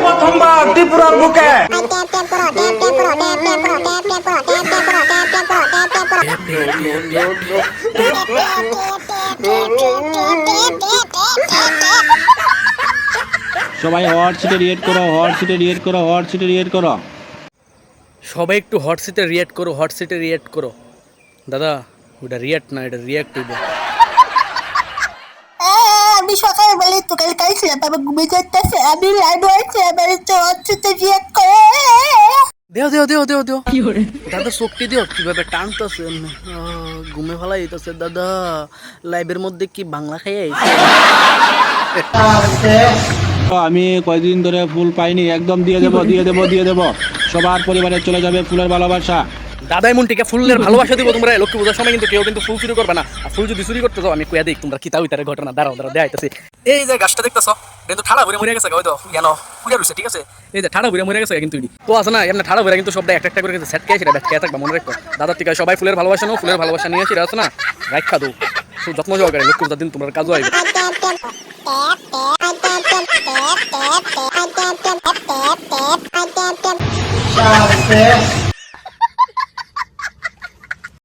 প্রথমবার ত্রিপুরার বুকে সবাই হট সিটে রিয়েট করো, হট সিটে রিয়েট করো, হট সিটে রিয়েট করো। সবাই একটু হট সিটে রিয়েক্ট করো, হট সিটে রিয়েক্ট করো। দাদা ওটা রিয়েক্ট না, এটা রিয়েক্ট হইব। আমি সকালে বলে তোকে খাইছিলাম, বাবা ঘুমে যাচ্ছে, আমি লাইভ হয়েছে, আমার তো হচ্ছে রিয়েক্ট করে। দেও দাদা শক্তি দিও, কিভাবে টানতেছে ঘুমে ফেলা যেতেছে। দাদা লাইভের মধ্যে কি বাংলা খাই আমি কয়েকদিন ধরে ফুল পাইনি, একদম দিয়ে দেবো। সবার পরিবারে চলে যাবে ফুলের ভালোবাসা। দাদা এমন টিকা ফুলের ভালোবাসা দিব তোমরা। লক্ষ্মী পূজার সময় কিন্তু কেউ কিন্তু ফুল চুরি করবে না। আর ফুল যদি চুরি করতে যাও আমি কুয়া দিই তোমরা কিতা হইতারে ঘটনা। দাঁড়াও দেখাইতেছি। এই যে গাছটা দেখতেছ কিন্তু ঠাড়া ভরে মরে গেছে, ওই তো কেন পুড়ে রয়েছে, ঠিক আছে। এই যে ঠাড়া ভরে মরে গেছে কিন্তু তো আছে না, এমনি ঠাড়া ভরে কিন্তু সব একটা করে সেট খেয়ে সেটা খেয়ে থাকবা, মনে রাখো। দাদার টিকা সবাই ফুলের ভালোবাসা নাও, ফুলের ভালোবাসা নিয়ে আসি আছে না, রাখা দো যত্ন সহকারে। লক্ষ্মী পূজার দিন তোমার কাজও আসবে।